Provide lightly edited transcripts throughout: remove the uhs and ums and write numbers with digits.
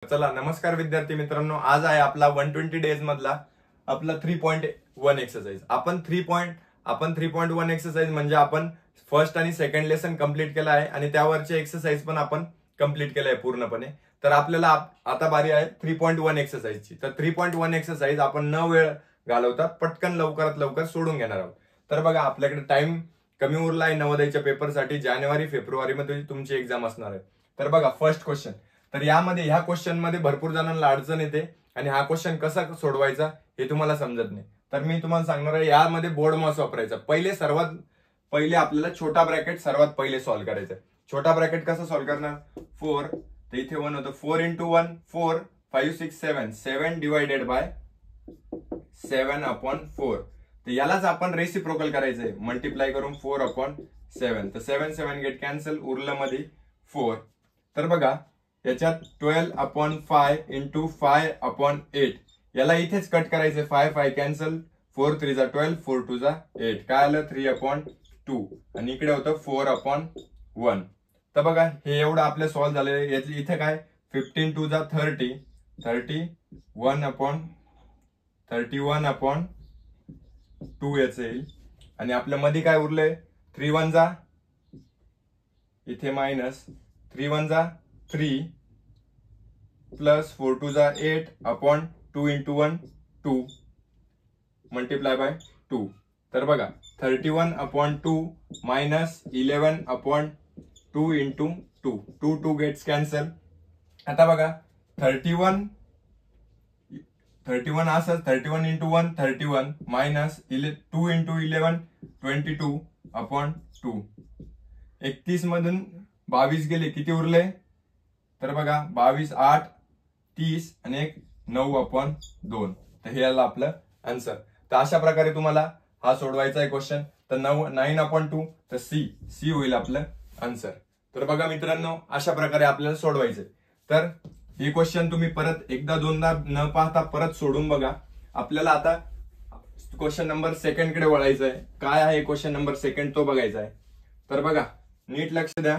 चला नमस्कार विद्यार्थी मित्रांनो, आज आहे आपला 120 डेज मधला आपला 3.1 एक्सरसाइज. आपण 3.1 एक्सरसाइज म्हणजे आपण फर्स्ट आणि सेकंड लेसन कंप्लीट केला आहे आणि त्यावरचे एक्सरसाइज पण आपण कंप्लीट केलं आहे पूर्णपणे. तर आपल्याला आता बारी आहे 3.1 एक्सरसाइजची. तर 3.1 एक्सरसाइज आपण न वेळ घालवता पटकन लवकरात लवकर सोडून घेणार आहोत. तर बघा, आपल्याकडे टाइम कमी उरला आहे नवोदयच्या पेपरसाठी. जानेवारी फेब्रुवारी मध्ये तुमची एक्झाम असणार आहे. तर बघा, फर्स्ट क्वेश्चन. तर ह्या क्वेश्चन मध्ये भरपूर जणांना अडचण येते आणि हा क्वेश्चन कसा सोडवायचा हे तुम्हाला समजत नाही. तर मी तुम्हाला सांगणार आहे, यामध्ये बोर्ड मास वापरायचा. सर्वात पहिले आपल्याला छोटा ब्रॅकेट सर्वात पहिले सॉल्व्ह करायचा. छोटा ब्रॅकेट कसा सॉल्व्ह करणार? 4, तर इथे 1 होतं. 4 × 1 4, 5 6 7 7 डिवायडेड बाय 7/4. तर यालाच आपण रेसिप्रोकल करायचंय. मल्टिप्लाय करून 4/7. तर 7 7 गेट कॅन्सल, उरलं मध्ये 4. तर बघा, याच्यात 12/5 × 5/8. याला इथेच कट करायचे. 5 5 कॅन्सल, 4 3 12, 4 2 8. काय आलं? 3/2. आणि इकडे होतं 4/1. तर बघा, हे एवढं आपलं सॉल्व्ह झालेलं आहे. याची इथे काय? 15 2 30, 31/2 याचं येईल. आणि आपल्या मध्ये काय उरलंय? 3 1 इथे मायनस 3 1 3 प्लस 4 2 8/2 × 1 2 मल्टिप्लाय बाय 2. तर बघा, 31/2 मायनस 11/2 × 2. 2 2 gates cancel. आता बघा, 31 असं 31 × 1 31 मायनस 2 × 11 22/2. 31 मधून 22 गेले, किती उरले? तर बघा, 22 8 30 आणि 1 9/2. तर हे आलं आपलं आन्सर. तर अशा प्रकारे तुम्हाला हा सोडवायचा आहे क्वेश्चन. तर 9/2 तर सी होईल आपलं आन्सर. तर बघा मित्रांनो, अशा प्रकारे आपल्याला सोडवायचंय. तर हे क्वेश्चन तुम्ही परत एकदा दोनदा न पाहता परत सोडून बघा. आपल्याला आता क्वेश्चन नंबर सेकंड कडे वळायचं आहे. काय आहे क्वेश्चन नंबर सेकंड, तो बघायचा आहे. तर बघा, नीट लक्ष द्या.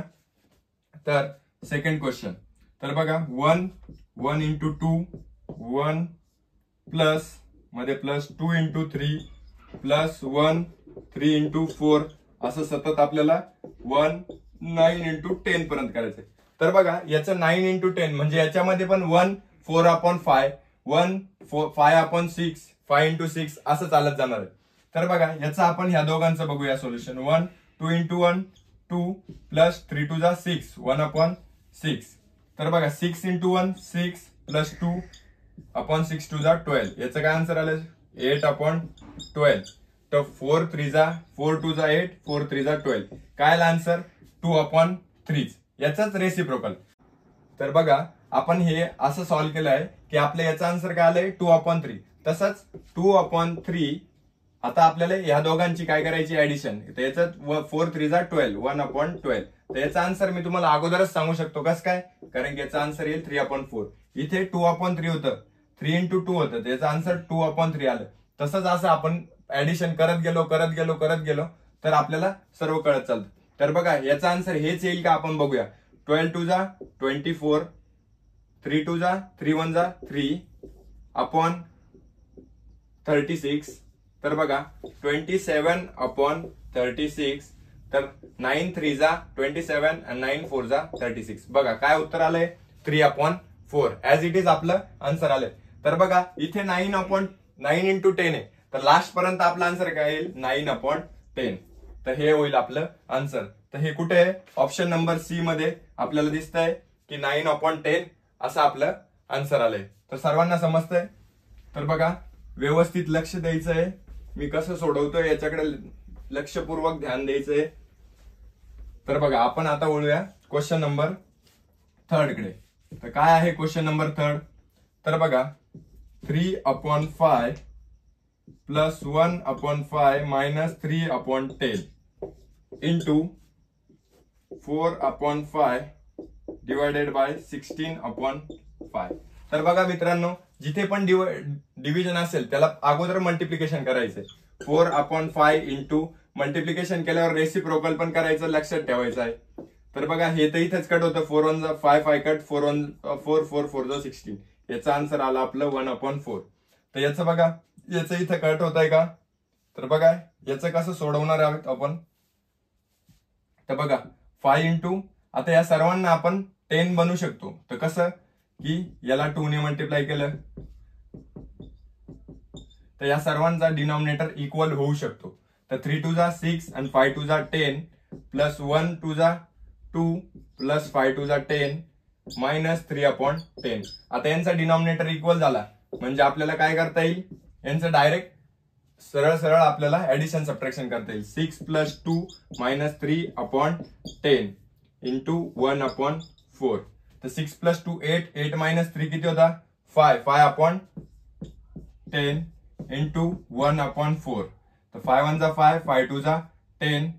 तर सेकंड क्वेश्चन. तर बघा, 1 × 2 1 प्लस मध्ये प्लस 2 × 3 प्लस 1 3 × 4 असं सतत आपल्याला 1 9 × 10 पर्यंत करायचंय. तर बघा, याचं 9 × 10 म्हणजे याच्यामध्ये पण 1 4/5 1 5/6 5 × 6 असं चालत जाणार आहे. तर बघा, याचं आपण ह्या दोघांचं बघूया सोल्युशन. 1 2 × 1 2 प्लस 3 2 6 1/6. तर बघा, 6 × 1 6 प्लस 2/6 2 12. याचं काय आन्सर आलं? 8/12. तर 4 3 4 2 8 4 3 12. काय आलं आन्सर? 2/3. याचाच रेसिप्रोकल. तर बघा, आपण हे असं सॉल्व्ह केलं आहे की आपल्या याचा आन्सर काय आलंय? 2/3. तसंच 2/3 आता आपल्याला ह्या दोघांची काय करायची? ऍडिशन. तर याच्यात 4 3 12 1/12. तर याचा आन्सर मी तुम्हाला अगोदरच सांगू शकतो. कसं काय? कारण की याचा आन्सर येईल 3/4. इथे 2/3 होतं, 3 × 2 होतं, त्याचं आन्सर 2/3 आलं. तसंच असं आपण ऍडिशन करत गेलो तर आपल्याला सर्व कळत चालतं. तर बघा, याचा आन्सर हेच येईल का आपण बघूया. 12 2 24 3 2 3 1 3/36. तर बघा, 27/36. तर 9 3 27 आणि 9 4 36. बघा काय उत्तर आलंय? 3/4. ऍज इट इज आपलं आन्सर आलंय. तर बघा, इथे 9 × 10 आहे. तर लास्ट पर्यंत आपला आन्सर काय येईल? 9/10. तर हे होईल आपलं आन्सर. तर हे कुठे आहे? ऑप्शन नंबर सी मध्ये आपल्याला दिसतंय की 9/10 असं आपलं आन्सर आलंय. तर सर्वांना समजतंय? तर बघा, व्यवस्थित लक्ष द्यायचंय. मी कसं सोडवतोय याच्याकडे लक्षपूर्वक ध्यान द्यायचंय. तर बघा, आपण आता वळूया क्वेश्चन नंबर थर्ड कडे. तर काय आहे क्वेश्चन नंबर थर्ड? तर बघा, 3/5 plus 1/5 minus 3/10 into 4/5 divided by 16/5. तर बघा मित्रांनो, जिथे पण डिव्हिजन असेल त्याला अगोदर मल्टिप्लिकेशन करायचंय. 4/5 इंटू मल्टिप्लिकेशन केल्यावर रेसिप्रोकल पण करायचं, लक्षात ठेवायचं आहे. तर बघा हे तर इथेच कट होतं, 4 1 जा 5 5 कट, 4 1 4 4 4 जा 16. याचा आन्सर आला आपलं 1/4. तर याचं बघा याचं इथं कट होत आहे का, तर बघा याचं कसं सोडवणार आहोत आपण. तर बघा 5 इंटू, आता या सर्वांना आपण 10 बनवू शकतो. तर कसं की याला 2 ने मल्टिप्लाय केलं तर या सर्वांचा डिनॉमिनेटर इक्वल होऊ शकतो. तर 3 2 जा 6 आणि 5 2 जा 10 प्लस 1 2 जा 2 प्लस 5 2 जा 10 मायनस 3/10. आता यांचा डिनॉमिनेटर इक्वल झाला म्हणजे आपल्याला काय करता येईल, यांचं डायरेक्ट सरळ सरळ आपल्याला ऍडिशन सबट्रॅक्शन करता येईल. 6 प्लस 2 मायनस 3/10 इंटू 1/4. तर 6 प्लस 2 8, 8 मायनस 3 किती होता 5, 5/10 इंटू 1/4. तर 5 1 जा 5, 5 2 जा 10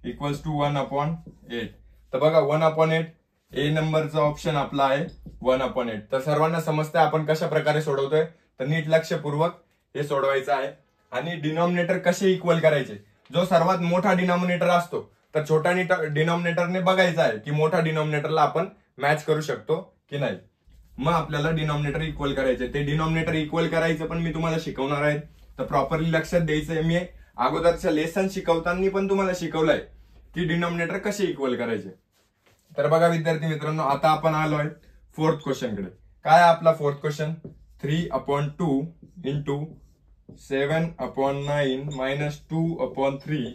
इक्वल्स टू 1/8. तर बघा 1/8 ए नंबरचा ऑप्शन आपला आहे 1/8. तर सर्वांना समजतंय आपण कशा प्रकारे सोडवतोय, तर नीट लक्षपूर्वक हे सोडवायचं आहे. आणि डिनॉमिनेटर कसे इक्वल करायचे, जो सर्वात मोठा डिनॉमिनेटर असतो तर छोट्या डिनॉमिनेटरने बघायचा आहे की मोठा डिनॉमिनेटरला आपण मॅच करू शकतो की नाही. मग आपल्याला डिनॉमिनेटर इक्वल करायचे. ते डिनॉमिनेटर इक्वल करायचं पण मी तुम्हाला शिकवणार आहे, तर प्रॉपरली लक्षात द्यायचंय. मी अगोदरच्या लेसन शिकवताना पण तुम्हाला शिकवलंय की डिनॉमिनेटर कसे इक्वल करायचे. तर बघा विद्यार्थी मित्रांनो, आता आपण आलोय फोर्थ क्वेश्चन कडे. काय आपला fourth question, 3/2 into 7/9 minus 2/3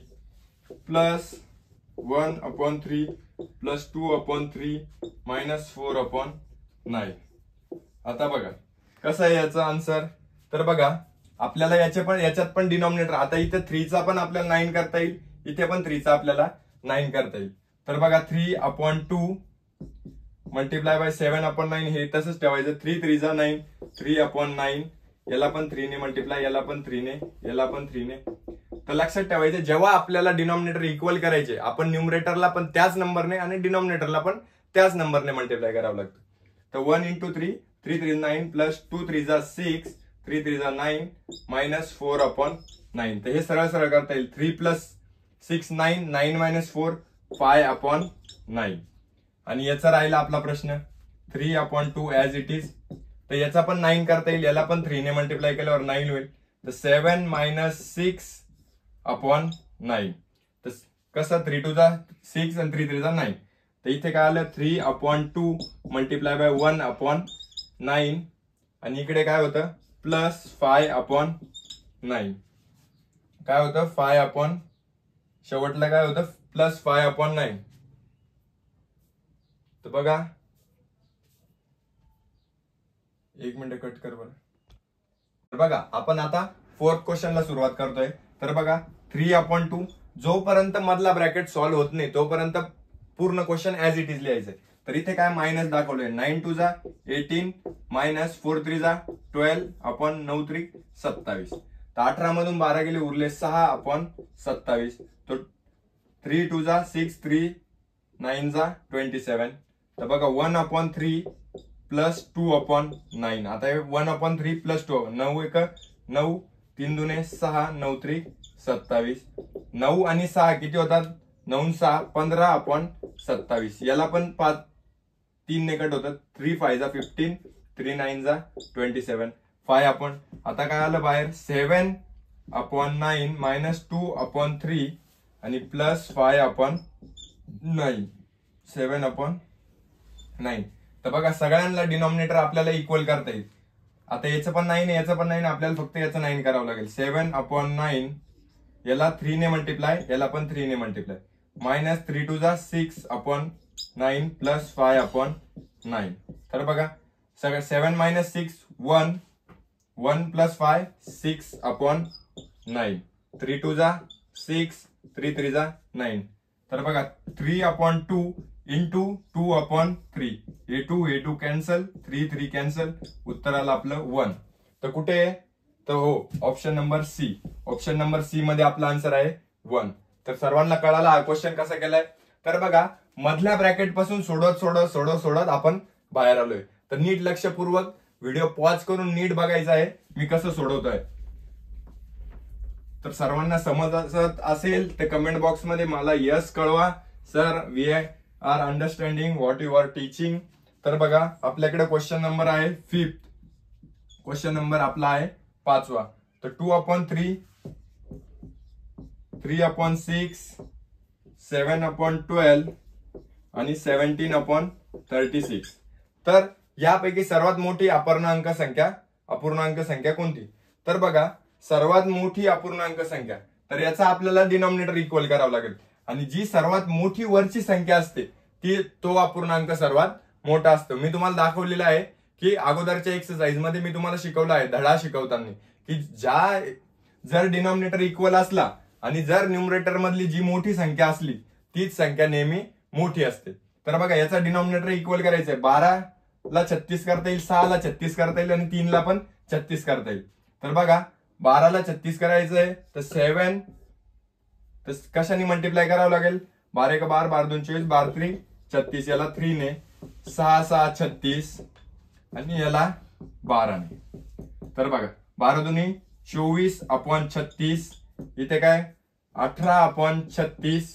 plus 1/3 plus 2/3 minus 4/9. आता बघा कसं आहे याचा आन्सर. तर बघा आपल्याला याच्यात पण डिनॉमिनेटर, आता इथे 3 चा पण आपल्याला 9 करता येईल, इथे पण 3 चा आपल्याला 9 करता येईल. तर बघा 3/2 मल्टिप्लाय बाय 7/9 हे तसंच ठेवायचं. 3 3 जा 9, 3/9. याला पण 3 ने मल्टिप्लाय, याला पण 3 ने, याला पण 3 ने. तर लक्षात ठेवायचं जेव्हा आपल्याला डिनॉमिनेटर इक्वल करायचे, आपण न्यूमरेटरला पण त्याच नंबरने आणि डिनॉमिनेटरला पण त्याच नंबरने मल्टिप्लाय करावं लागतं. तर 1 इंटू 3, 3 3 9 प्लस 2 3 जा 6, 3 3 जा 9 मायनस 4/9. तर हे सरळ सरळ करता येईल. 3 प्लस 6 9, 9 मायनस 4 5/9. आणि याचा राहिला आपला प्रश्न 3/2 ऍज इट इज. तर याचा पण 9 करता येईल, याला पण 3 ने मल्टिप्लाय केल्यावर 9 होईल. तर 7 मायनस 6/9. तर कसं 3 2 जा 6 आणि 3 3 जा 9. तर इथे काय आलं 3/2 मल्टिप्लाय बाय 1/9 आणि इकडे काय होतं प्लस 5/9. काय होतं 5 शेवटला काय होतं प्लस 5/9. तर बघा एक मिनिट कट कर बरं. तर बघा आपण आता फोर्थ क्वेश्चनला सुरुवात करतोय. तर बघा 3/2 जोपर्यंत मधला ब्रॅकेट सॉल्व्ह होत नाही तोपर्यंत पूर्ण क्वेश्चन ऍज इट इज लिहायचंय. तर इथे काय मायनस दाखवलंय, 9 2 जा 18 मायनस 4 3 जा 12/9 3 27. तर 18 मधून 12 गेले उरले 6/27. तर 3 2 जा 6, 3 9 जा 27. तर बघा 1/3 प्लस 2/9. आता 1/3 प्लस 2, 9 1 9, 3 2 6, 9 3 27. 9 आणि 6 किती होतात, 9 6 15/27. याला पण 3 ने कट होतात. 3 5 जा 15, 3 9 जा 27. 5 आता काय आलं बाहेर 7/9 मायनस 2/3 आणि प्लस 5/9, 7/9. तर बघा सगळ्यांना डिनॉमिनेटर आपल्याला इक्वल करता येईल. आता याचं पण 9 याचं पण 9, आपल्याला फक्त याचं 9 करावं लागेल. 7/9 याला 3 ने मल्टिप्लाय, याला पण 3 ने मल्टिप्लाय, मायनस 3 2 जा 6/9 प्लस 5/9. तर बघा सगळं 7 मायनस 6 1, 1 प्लस 5 6/9. 3 2 जा 6, 3 3 जा 9. तर बघा 3/2 इंटू 2/3. हे 2 कॅन्सल, 3 3 कॅन्सल, उत्तर आलं आपलं 1. तर कुठे आहे, तर हो option number C. Option number C मध्ये आपला आन्सर आहे 1. तर सर्वांना कळाला हा क्वेश्चन कसा केलाय. तर बघा मधल्या ब्रॅकेट पासून सोडत आपण बाहेर आलोय. तर नीट लक्षपूर्वक व्हिडिओ पॉज करून नीट बघायचा आहे मी कसं सोडवतोय. तर सर्वांना समजत असेल तर कमेंट बॉक्स मध्ये मला यस कळवा. Sir are understanding what you are teaching. तर बघा आपल्याकडे क्वेश्चन नंबर आहे 5th. क्वेश्चन नंबर आपला आहे 5वा. तर 2/3, 3/6, 7/12 आणि 17/36. तर यापैकी सर्वात मोठी अपूर्णांक संख्या कोणती? तर बघा सर्वात मोठी अपूर्णांक संख्या, तर याचा आपल्याला डिनॉमिनेटर इक्वल करावं लागेल आणि जी सर्वात मोठी वरची संख्या असते तो अपूर्णांक सर्वात मोठा असतो. मी तुम्हाला दाखवलेलं आहे की अगोदरच्या एक्सरसाइज मध्ये मी तुम्हाला शिकवलं आहे धडा शिकवताना की जर डिनॉमिनेटर इक्वल असला आणि जर न्यूमरेटर मधली जी मोठी संख्या असली तीच संख्या नेहमी मोठी असते. तर बघा याचा डिनॉमिनेटर इक्वल करायचंय. 12ला 36 करता येईल, 6ला 36 करता येईल आणि 3ला पण 36 करता येईल. तर बघा 12ला 36 करायचंय तर 7 तर कशाने मल्टिप्लाय करावं लागेल? 12 1 12, 12 2 24, 12 3 36, याला 3 ने, 6 6 36 आणि याला 12 ने. तर बघा 12 दुनी 24/36, इथे काय 18/36,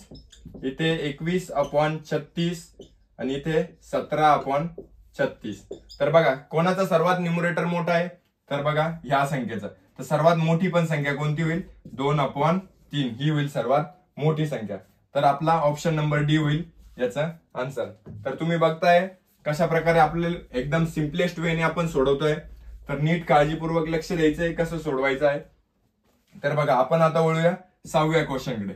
इथे 21/36 आणि इथे 17/36. तर बघा कोणाचा सर्वात न्यूमरेटर मोठा आहे? तर बघा ह्या संख्येचा. तर सर्वात मोठी पण संख्या कोणती होईल? 2/3 ही होईल सर्वात मोठी संख्या. तर आपला ऑप्शन नंबर डी होईल याचा आन्सर. तर तुम्ही बघताय कशा प्रकारे आपल्याला एकदम सिम्पलेस्ट वेने आपण सोडवतोय. तर नीट काळजीपूर्वक लक्ष द्यायचंय कसं सोडवायचं आहे. तर बघा आपण आता वळूया 6व्या क्वेश्चनकडे.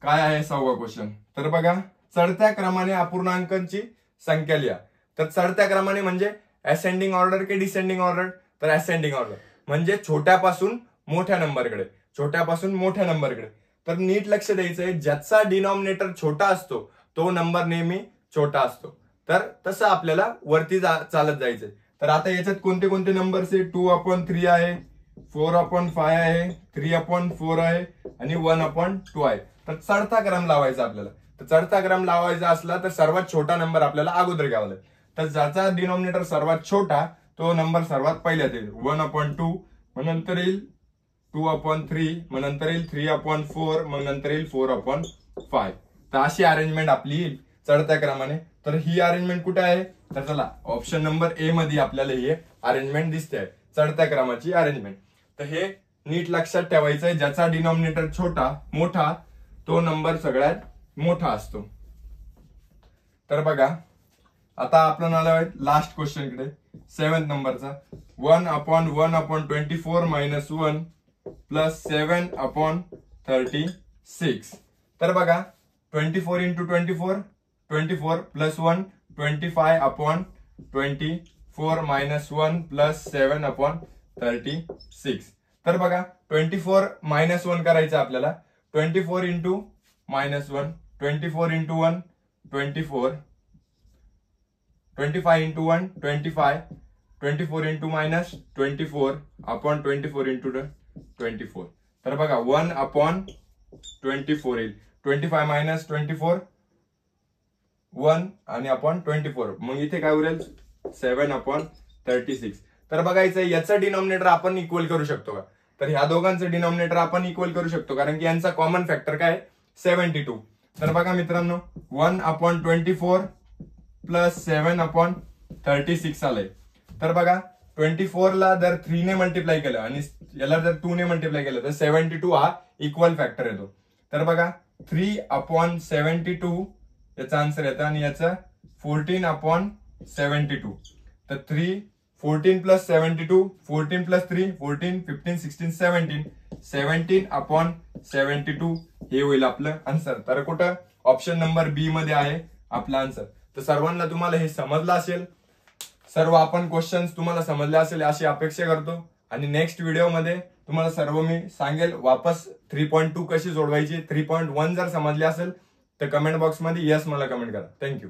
काय आहे 6वा क्वेश्चन? तर बघा चढत्या क्रमाने अपूर्णांकांची संख्या लिहा. तर चढत्या क्रमाने म्हणजे असेंडिंग ऑर्डर की डिसेंडिंग ऑर्डर? तर असेंडिंग ऑर्डर म्हणजे छोट्यापासून मोठ्या नंबरकडे, छोट्यापासून मोठ्या नंबरकडे. तर नीट लक्ष द्यायचंय, ज्याचा डिनॉमिनेटर छोटा असतो तो नंबर नेहमी छोटा असतो. तर तसं आपल्याला वरती चालत जायचंय. तर आता याच्यात कोणते कोणते नंबर्स आहे? 2/3 आहे, 4/5 आहे, 3/4 आहे आणि 1/2 आहे. तर चढता क्रम लावायचा आपल्याला. तर चढता क्रम लावायचा असला तर सर्वात छोटा नंबर आपल्याला अगोदर घ्यावा लागेल. तर ज्याचा डिनॉमिनेटर सर्वात छोटा तो नंबर सर्वात पहिल्यात येईल. 1/2, मग नंतर येईल 2/3, मग नंतर येईल 3/4, मग नंतर येईल 4/5. तर अशी अरेंजमेंट आपली येईल चढत्या क्रमाने. तर ही अरेंजमेंट कुठे आहे? तर चला ऑप्शन नंबर ए मध्ये आपल्याला ही अरेंजमेंट दिसते आहे, चढत्या क्रमाची अरेंजमेंट. तर हे नीट लक्षात ठेवायचंय, ज्याचा डिनॉमिनेटर मोठा तो नंबर सगळ्यात मोठा असतो. तर बघा आता आपण आलो लास्ट क्वेश्चन कडे 7th नंबरचा. 1/1/24 - 1 प्लस 7/36. तर बघा 24 × 24 24 प्लस 1 25/24 - 1 प्लस 7/36. तर बघा 24 - 1 करायचं आपल्याला. 24 × -1, 24 × 1 24, 25 × 1 25, 24 × -24/24 × 24. तर बघा 1/24 येईल. 25 - 24 1 आणि अपॉन 24, मग इथे काय उरेल 7/36. तर बघायचं याचं डिनॉमिनेटर आपण इक्वल करू शकतो का? तर ह्या दोघांचं डिनॉमिनेटर आपण इक्वल करू शकतो कारण की यांचा कॉमन फॅक्टर काय 72. तर बघा मित्रांनो 1/24 प्लस 7/36 आलंय. तर बघा 24 ला जर 3 ने मल्टिप्लाय केलं आणि याला जर 2 ने मल्टिप्लाय केलं तर 72 हा इक्वल फॅक्टर येतो. तर बघा 3/72 याचा आन्सर येतं आणि याचा 14/72. तर 14 + 72, 14 + 3 14, 15 16 17, 17/72 हे होईल आपलं आन्सर. तर कुठं ऑप्शन नंबर बी मध्ये आहे आपला आन्सर. तर सर्वांना तुम्हाला हे समजलं असेल, सर्व आपण क्वेश्चन्स तुम्हाला समजले असेल अशी अपेक्षा करतो. आणि नेक्स्ट व्हिडिओमध्ये तुम्हाला सर्व मी सांगेल वापस 3.2 कशी सोडवायची. 3.1 जर समजली असेल तर कमेंट बॉक्समध्ये यस मला कमेंट करा. थँक्यू.